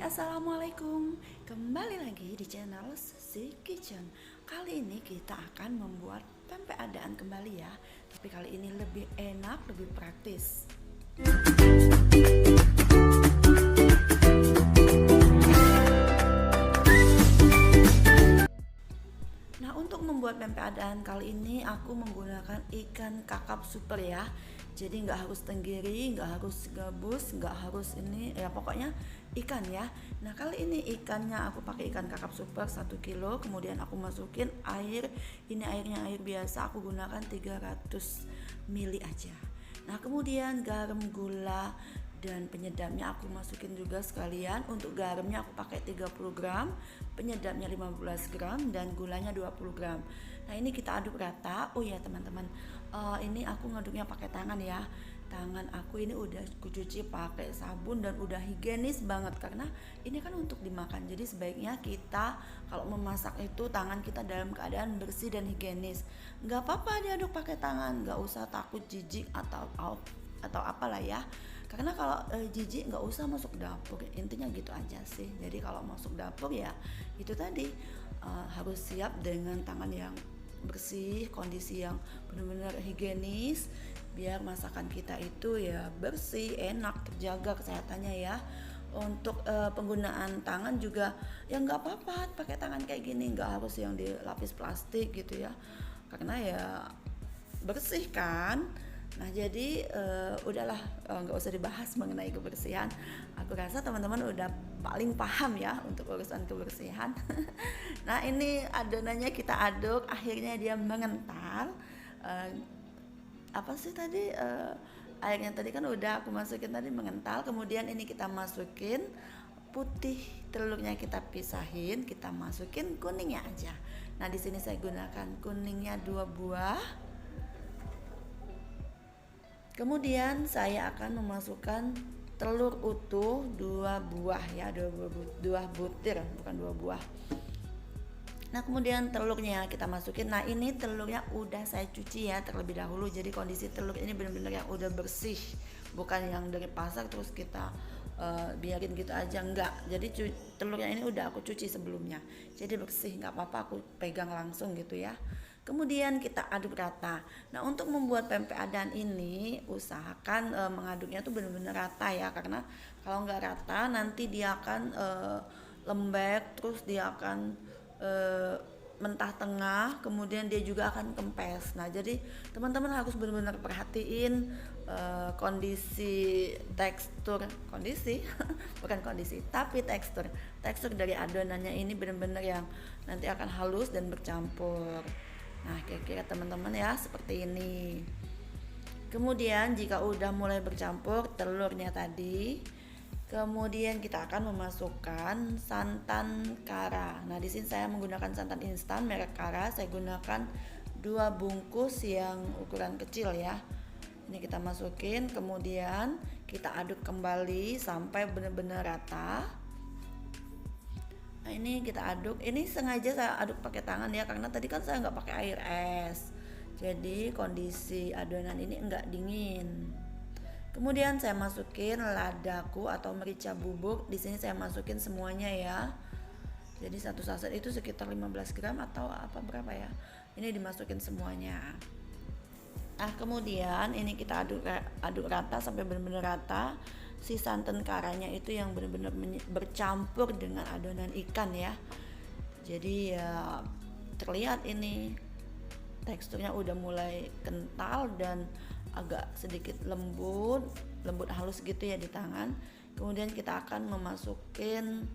Assalamualaikum. Kembali lagi di channel Suzy Kitchen. Kali ini kita akan membuat pempek adaan kembali ya. Tapi kali ini lebih enak, lebih praktis. Nah, untuk membuat pempek adaan kali ini aku menggunakan ikan kakap super ya. Jadi nggak harus tenggiri, nggak harus gabus, nggak harus ini ya, pokoknya ikan ya. Nah, kali ini ikannya aku pakai ikan kakap super 1 kilo. Kemudian aku masukin air. Ini airnya air biasa, aku gunakan 300 ml aja. Nah, kemudian garam, gula, dan penyedapnya aku masukin juga sekalian. Untuk garamnya aku pakai 30 gram, penyedapnya 15 gram, dan gulanya 20 gram. Nah, ini kita aduk rata. Oh ya teman-teman, ini aku ngaduknya pakai tangan ya. Tangan aku ini udah kucuci pakai sabun dan udah higienis banget, karena ini kan untuk dimakan. Jadi sebaiknya kita kalau memasak itu tangan kita dalam keadaan bersih dan higienis. Nggak apa-apa diaduk pakai tangan, nggak usah takut jijik atau apalah ya, karena kalau jijik nggak usah masuk dapur, intinya gitu aja sih. Jadi kalau masuk dapur ya itu tadi, harus siap dengan tangan yang bersih, kondisi yang benar-benar higienis, biar masakan kita itu ya bersih, enak, terjaga kesehatannya ya. Untuk penggunaan tangan juga ya nggak apa-apa pakai tangan kayak gini, nggak harus yang dilapis plastik gitu ya, karena ya bersih kan. Nah, jadi udahlah, nggak usah dibahas mengenai kebersihan. Aku rasa teman-teman udah paling paham ya untuk urusan kebersihan. Nah, ini adonannya kita aduk, akhirnya dia mengental. Eh, apa sih tadi, airnya tadi kan udah aku masukin tadi mengental. Kemudian ini kita masukin putih telurnya, kita pisahin, kita masukin kuningnya aja. Nah, di sini saya gunakan kuningnya 2 buah. Kemudian saya akan memasukkan telur utuh 2 buah ya, 2 butir, bukan 2 buah. Nah, kemudian telurnya kita masukin. Nah, ini telurnya udah saya cuci ya terlebih dahulu. Jadi kondisi telur ini benar-benar yang udah bersih, bukan yang dari pasar terus kita biarin gitu aja, enggak. Jadi telurnya ini udah aku cuci sebelumnya, jadi bersih, nggak apa-apa aku pegang langsung gitu ya. Kemudian kita aduk rata. Nah, untuk membuat pempek adaan ini usahakan mengaduknya tuh benar-benar rata ya, karena kalau nggak rata nanti dia akan lembek, terus dia akan mentah tengah, kemudian dia juga akan kempes. Nah, jadi teman-teman harus benar-benar perhatiin kondisi tekstur, bukan kondisi tapi tekstur dari adonannya ini benar-benar yang nanti akan halus dan bercampur. Nah, kira-kira teman-teman ya seperti ini. Kemudian jika udah mulai bercampur telurnya tadi, kemudian kita akan memasukkan santan kara. Nah, di sini saya menggunakan santan instan merek Kara. Saya gunakan 2 bungkus yang ukuran kecil ya. Ini kita masukin, kemudian kita aduk kembali sampai benar-benar rata. Nah, ini kita aduk. Ini sengaja saya aduk pakai tangan ya, karena tadi kan saya nggak pakai air es. Jadi kondisi adonan ini enggak dingin. Kemudian saya masukin ladaku atau merica bubuk. Di sini saya masukin semuanya ya. Jadi satu saset itu sekitar 15 gram atau apa berapa ya. Ini dimasukin semuanya. Nah, kemudian ini kita aduk rata sampai benar-benar rata. Si santan karanya itu yang benar-benar bercampur dengan adonan ikan ya. Jadi ya terlihat ini teksturnya udah mulai kental dan agak sedikit lembut halus gitu ya di tangan. Kemudian kita akan memasukin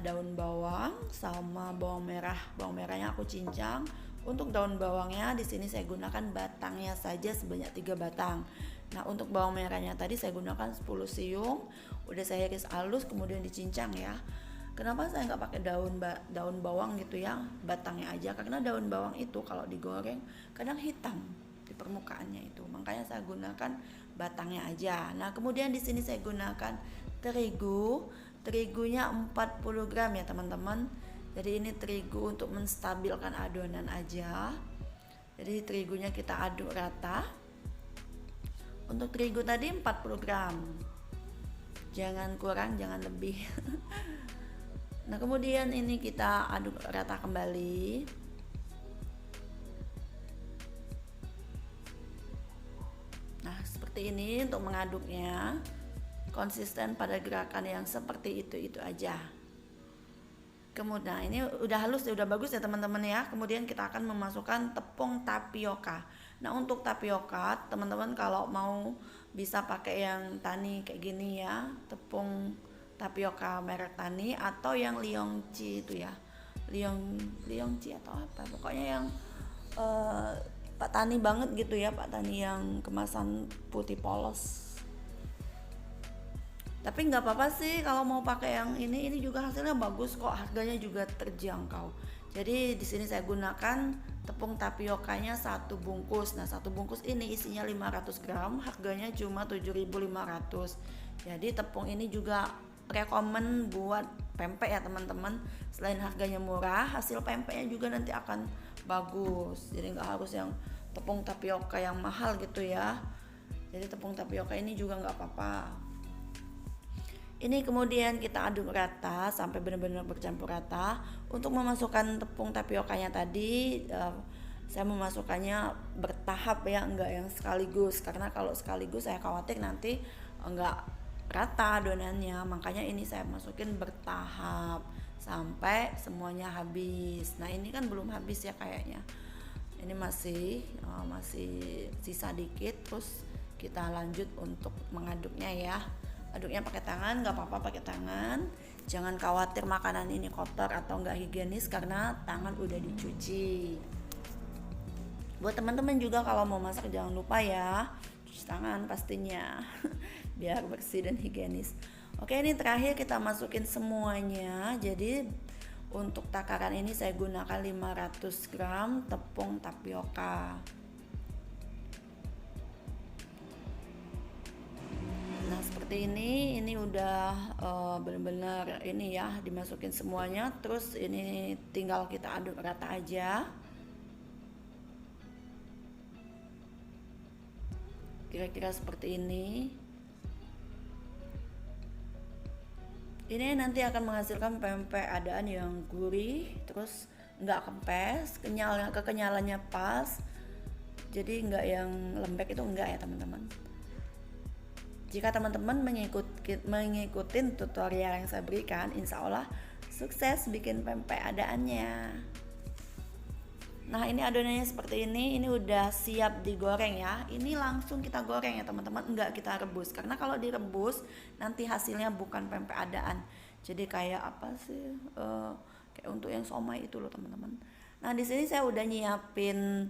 daun bawang sama bawang merah. Bawang merahnya aku cincang. Untuk daun bawangnya di sini saya gunakan batangnya saja sebanyak 3 batang. Nah, untuk bawang merahnya tadi saya gunakan 10 siung, udah saya iris halus kemudian dicincang ya. Kenapa saya nggak pakai daun bawang gitu ya, batangnya aja, karena daun bawang itu kalau digoreng kadang hitam di permukaannya itu, makanya saya gunakan batangnya aja. Nah, kemudian di sini saya gunakan terigunya 40 gram ya teman-teman. Jadi ini terigu untuk menstabilkan adonan aja. Jadi terigunya kita aduk rata. Untuk terigu tadi 40 gram. jangan kurang, jangan lebih. Nah kemudian ini kita aduk rata kembali. Nah seperti ini untuk mengaduknya, konsisten pada gerakan yang seperti itu aja. Kemudian ini udah halus, udah bagus ya teman-teman ya. Kemudian kita akan memasukkan tepung tapioka. Nah untuk tapioka teman-teman kalau mau bisa pakai yang tani kayak gini ya, tepung tapioka merek tani, atau yang Liongji itu ya, Liongji atau apa, pokoknya yang Pak Tani banget gitu ya, Pak Tani yang kemasan putih polos. Tapi nggak apa-apa sih kalau mau pakai yang ini juga hasilnya bagus kok, harganya juga terjangkau. Jadi di sini saya gunakan tepung tapiokanya 1 bungkus. Nah 1 bungkus ini isinya 500 gram, harganya cuma 7.500. Jadi tepung ini juga rekomen buat pempek ya teman-teman. Selain harganya murah, hasil pempeknya juga nanti akan bagus. Jadi nggak harus yang tepung tapioka yang mahal gitu ya. Jadi tepung tapioka ini juga nggak apa-apa. Ini kemudian kita aduk rata sampai benar-benar bercampur rata. Untuk memasukkan tepung tapiokanya tadi, saya memasukkannya bertahap ya, enggak yang sekaligus. Karena kalau sekaligus saya khawatir nanti enggak rata adonannya. Makanya ini saya masukin bertahap sampai semuanya habis. Nah ini kan belum habis ya kayaknya. Ini masih sisa dikit. Terus kita lanjut untuk mengaduknya ya. Aduknya pakai tangan, nggak apa-apa pakai tangan. Jangan khawatir makanan ini kotor atau nggak higienis karena tangan udah dicuci. Buat teman-teman juga kalau mau masak jangan lupa ya cuci tangan pastinya biar bersih dan higienis. Oke, ini terakhir kita masukin semuanya. Jadi untuk takaran ini saya gunakan 500 gram tepung tapioka. Nah seperti ini udah benar-benar ini ya, dimasukin semuanya. Terus ini tinggal kita aduk rata aja. Kira-kira seperti ini. Ini nanti akan menghasilkan pempek adaan yang gurih, terus nggak kempes, kekenyalannya pas. Jadi nggak yang lembek itu enggak ya teman-teman. Jika teman-teman mengikuti tutorial yang saya berikan, insya Allah sukses bikin pempek adaannya. Nah ini adonannya seperti ini udah siap digoreng ya. Ini langsung kita goreng ya teman-teman, enggak kita rebus. Karena kalau direbus nanti hasilnya bukan pempek adaan. Jadi kayak apa sih? Kayak untuk yang somai itu loh teman-teman. Nah di sini saya udah nyiapin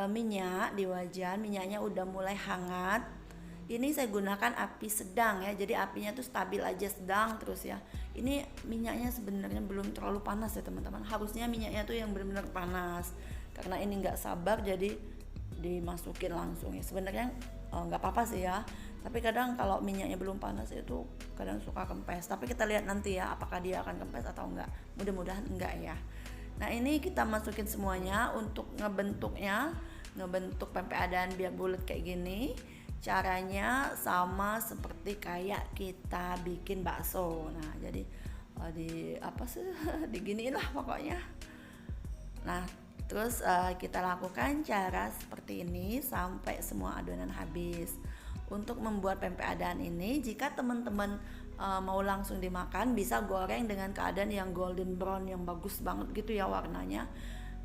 minyak di wajan, minyaknya udah mulai hangat. Ini saya gunakan api sedang ya, jadi apinya tuh stabil aja, sedang terus ya. Ini minyaknya sebenarnya belum terlalu panas ya teman-teman, harusnya minyaknya tuh yang benar-benar panas. Karena ini nggak sabar jadi dimasukin langsung ya. Sebenarnya nggak apa-apa sih ya, tapi kadang kalau minyaknya belum panas itu kadang suka kempes. Tapi kita lihat nanti ya apakah dia akan kempes atau enggak. Mudah-mudahan enggak ya. Nah ini kita masukin semuanya untuk ngebentuk pempek adaan biar bulat kayak gini. Caranya sama seperti kayak kita bikin bakso. Nah jadi diginiin lah pokoknya. Nah terus kita lakukan cara seperti ini sampai semua adonan habis. Untuk membuat pempek adaan ini, jika teman-teman mau langsung dimakan, bisa goreng dengan keadaan yang golden brown yang bagus banget gitu ya warnanya.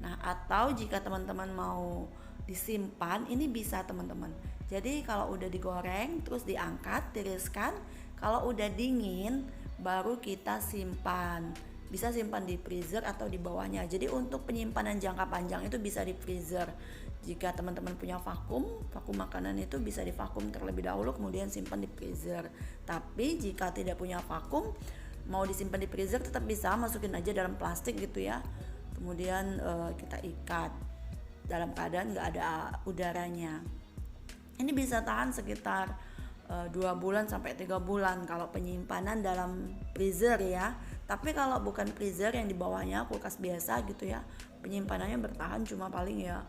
Nah atau jika teman-teman mau disimpan, ini bisa teman-teman. Jadi kalau udah digoreng terus diangkat, tiriskan. Kalau udah dingin baru kita simpan. Bisa simpan di freezer atau di bawahnya. Jadi untuk penyimpanan jangka panjang itu bisa di freezer. Jika teman-teman punya vakum makanan itu bisa divakum terlebih dahulu kemudian simpan di freezer. Tapi jika tidak punya vakum, mau disimpan di freezer tetap bisa, masukin aja dalam plastik gitu ya. Kemudian kita ikat dalam keadaan nggak ada udaranya. Ini bisa tahan sekitar 2 bulan sampai 3 bulan kalau penyimpanan dalam freezer ya. Tapi kalau bukan freezer yang di bawahnya kulkas biasa gitu ya, penyimpanannya bertahan cuma paling ya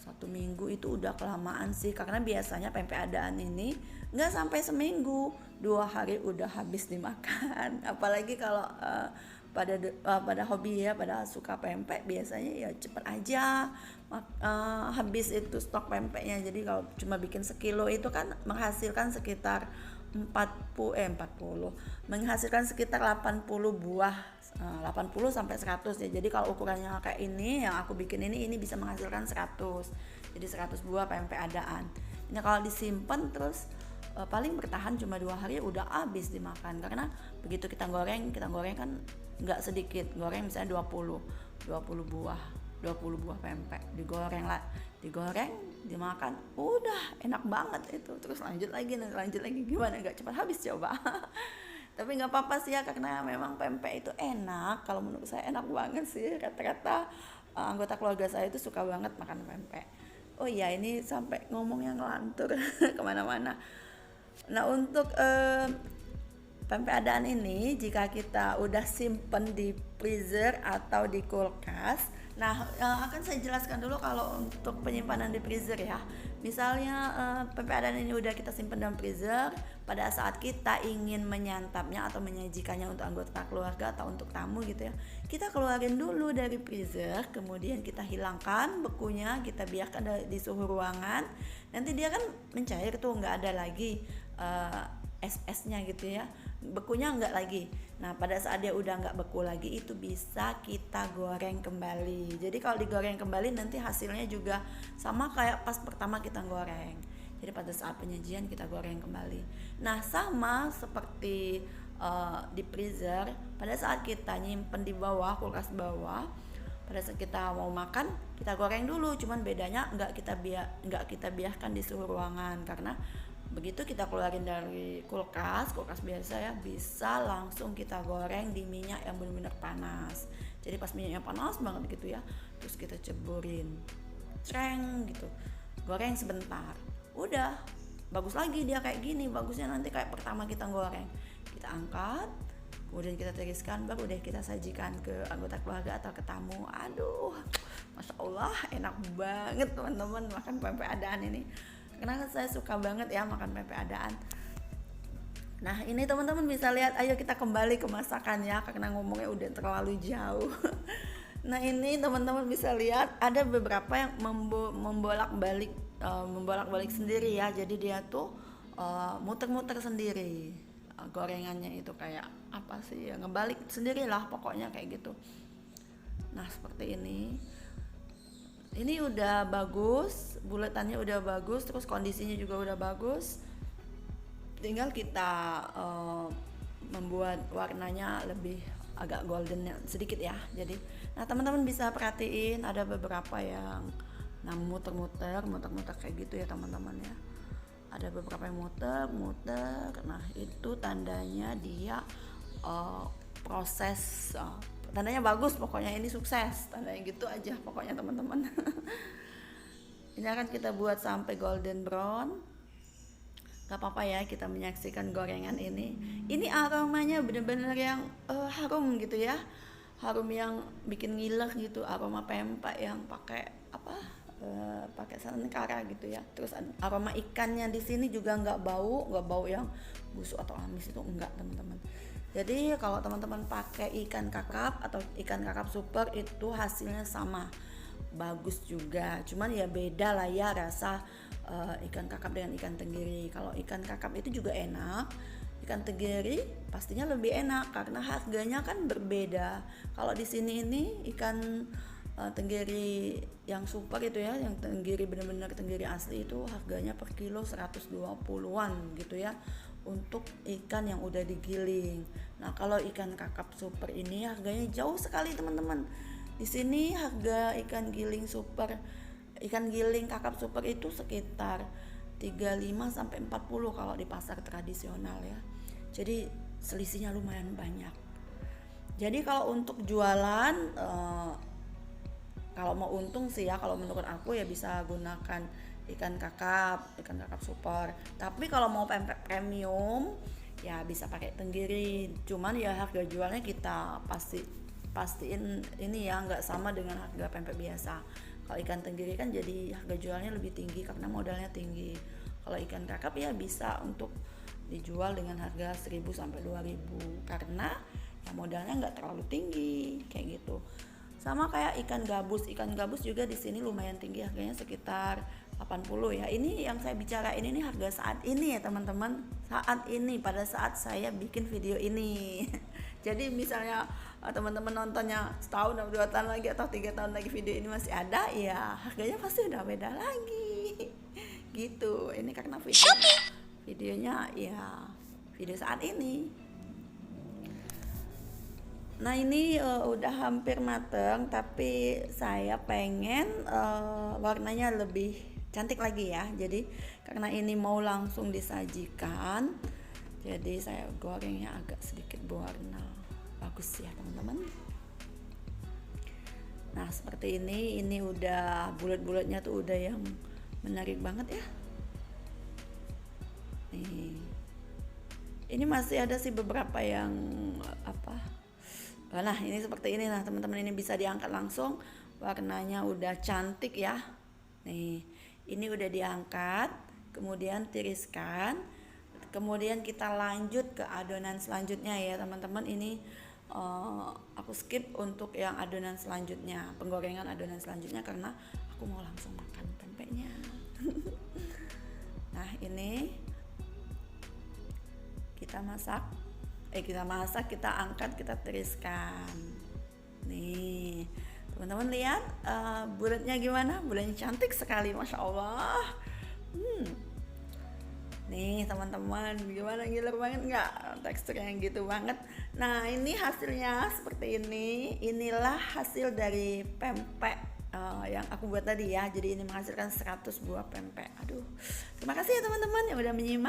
1 minggu, itu udah kelamaan sih. Karena biasanya pempek adaan ini nggak sampai seminggu, 2 hari udah habis dimakan. Apalagi kalau pada hobi ya, pada suka pempek, biasanya ya cepet aja habis itu stok pempeknya. Jadi kalau cuma bikin sekilo itu kan menghasilkan sekitar 40 menghasilkan sekitar 80 buah, 80 sampai 100 ya. Jadi kalau ukurannya kayak ini yang aku bikin ini bisa menghasilkan 100. Jadi 100 buah pempek adaan. Ini kalau disimpan terus paling bertahan cuma 2 hari udah habis dimakan, karena begitu kita goreng kan nggak sedikit, goreng misalnya 20 buah pempek, digoreng dimakan, udah enak banget itu. Terus lanjut lagi gimana, nggak cepat habis coba. Tapi nggak apa-apa sih ya, karena memang pempek itu enak. Kalau menurut saya enak banget sih, rata-rata anggota keluarga saya itu suka banget makan pempek. Oh iya, ini sampai ngomong yang ngelantur kemana-mana. Nah, untuk pempek adaan ini jika kita udah simpen di freezer atau di kulkas, nah akan saya jelaskan dulu kalau untuk penyimpanan di freezer ya. Misalnya pempek adaan ini udah kita simpen dalam freezer, pada saat kita ingin menyantapnya atau menyajikannya untuk anggota keluarga atau untuk tamu gitu ya, kita keluarin dulu dari freezer, kemudian kita hilangkan bekunya, kita biarkan di suhu ruangan. Nanti dia kan mencair tuh, nggak ada lagi es-esnya gitu ya, bekunya nggak lagi. Nah, pada saat dia udah nggak beku lagi, itu bisa kita goreng kembali. Jadi kalau digoreng kembali nanti hasilnya juga sama kayak pas pertama kita goreng. Jadi pada saat penyajian kita goreng kembali. Nah, sama seperti di freezer, pada saat kita nyimpen di bawah, kulkas bawah, pada saat kita mau makan kita goreng dulu. Cuman bedanya nggak kita biarkan di suhu ruangan, karena begitu kita keluarin dari kulkas biasa ya, bisa langsung kita goreng di minyak yang benar-benar panas. Jadi pas minyaknya panas banget gitu ya, terus kita ceburin, cereng gitu, goreng sebentar, udah bagus lagi dia kayak gini. Bagusnya nanti kayak pertama kita goreng, kita angkat, kemudian kita tiriskan, baru deh kita sajikan ke anggota keluarga atau ke tamu. Aduh, masya Allah, enak banget teman-teman makan pempek adaan ini. Karena saya suka banget ya makan pempek adaan. Nah, ini teman-teman bisa lihat, ayo kita kembali ke masakan ya, karena ngomongnya udah terlalu jauh. Nah, ini teman-teman bisa lihat ada beberapa yang membolak-balik sendiri ya. Jadi dia tuh muter-muter sendiri. Gorengannya itu kayak apa sih ya, ngebalik sendirilah pokoknya kayak gitu. Nah, seperti ini udah bagus, buletannya udah bagus, terus kondisinya juga udah bagus. Tinggal kita membuat warnanya lebih agak golden sedikit ya. Jadi, nah teman-teman bisa perhatiin ada beberapa yang muter-muter kayak gitu ya teman-teman ya. Ada beberapa yang muter. Nah, itu tandanya dia proses tandanya bagus, pokoknya ini sukses, tandanya gitu aja pokoknya teman-teman. Ini akan kita buat sampai golden brown. Gak apa-apa ya kita menyaksikan gorengan ini. Ini aromanya bener-bener yang harum gitu ya, harum yang bikin ngiler gitu, aroma pempek yang pakai pakai santan kara gitu ya. Terus aroma ikannya di sini juga nggak bau yang busuk atau amis, itu enggak teman-teman. Jadi kalau teman-teman pakai ikan kakap atau ikan kakap super itu hasilnya sama, bagus juga. Cuman ya beda lah ya rasa ikan kakap dengan ikan tenggiri. Kalau ikan kakap itu juga enak, ikan tenggiri pastinya lebih enak karena harganya kan berbeda. Kalau di sini ini ikan tenggiri yang super itu ya, yang tenggiri benar-benar tenggiri asli itu harganya per kilo 120-an gitu ya, untuk ikan yang udah digiling. Nah, kalau ikan kakap super ini harganya jauh sekali teman-teman. Di sini harga ikan giling kakap super itu sekitar 35 sampai 40 kalau di pasar tradisional ya. Jadi selisihnya lumayan banyak. Jadi kalau untuk jualan kalau mau untung sih ya, kalau menurut aku ya bisa gunakan ikan kakap super. Tapi kalau mau pempek premium ya bisa pakai tenggiri. Cuman ya harga jualnya kita pastiin ini ya nggak sama dengan harga pempek biasa. Kalau ikan tenggiri kan jadi harga jualnya lebih tinggi karena modalnya tinggi. Kalau ikan kakap ya bisa untuk dijual dengan harga 1.000 sampai 2.000 karena ya modalnya nggak terlalu tinggi kayak gitu. Sama kayak ikan gabus juga di sini lumayan tinggi harganya sekitar 80 ya. Ini yang saya bicarain ini harga saat ini ya teman-teman, saat ini pada saat saya bikin video ini. Jadi misalnya teman-teman nontonnya setahun atau 2 tahun lagi atau 3 tahun lagi video ini masih ada, ya harganya pasti udah beda lagi. Gitu. Ini karena videonya ya video saat ini. Nah ini udah hampir mateng, tapi saya pengen warnanya lebih cantik lagi ya. Jadi karena ini mau langsung disajikan, jadi saya gorengnya agak sedikit berwarna bagus ya teman-teman. Nah seperti ini udah bulat-bulatnya tuh udah yang menarik banget ya. Nih, ini masih ada sih beberapa yang nah ini seperti ini. Nah teman-teman, ini bisa diangkat langsung, warnanya udah cantik ya. Nih ini udah diangkat, kemudian tiriskan, kemudian kita lanjut ke adonan selanjutnya ya teman-teman. Ini aku skip untuk yang adonan selanjutnya, penggorengan adonan selanjutnya, karena aku mau langsung makan pempeknya. Nah ini kita masak, kita angkat, kita tiriskan. Nih teman-teman lihat bulatnya gimana? Bulatnya cantik sekali, masya Allah. Nih teman-teman, gimana, gila banget nggak teksturnya gitu banget. Nah ini hasilnya seperti ini. Inilah hasil dari pempek yang aku buat tadi ya. Jadi ini menghasilkan 100 buah pempek. Aduh, terima kasih ya teman-teman yang udah menyimak.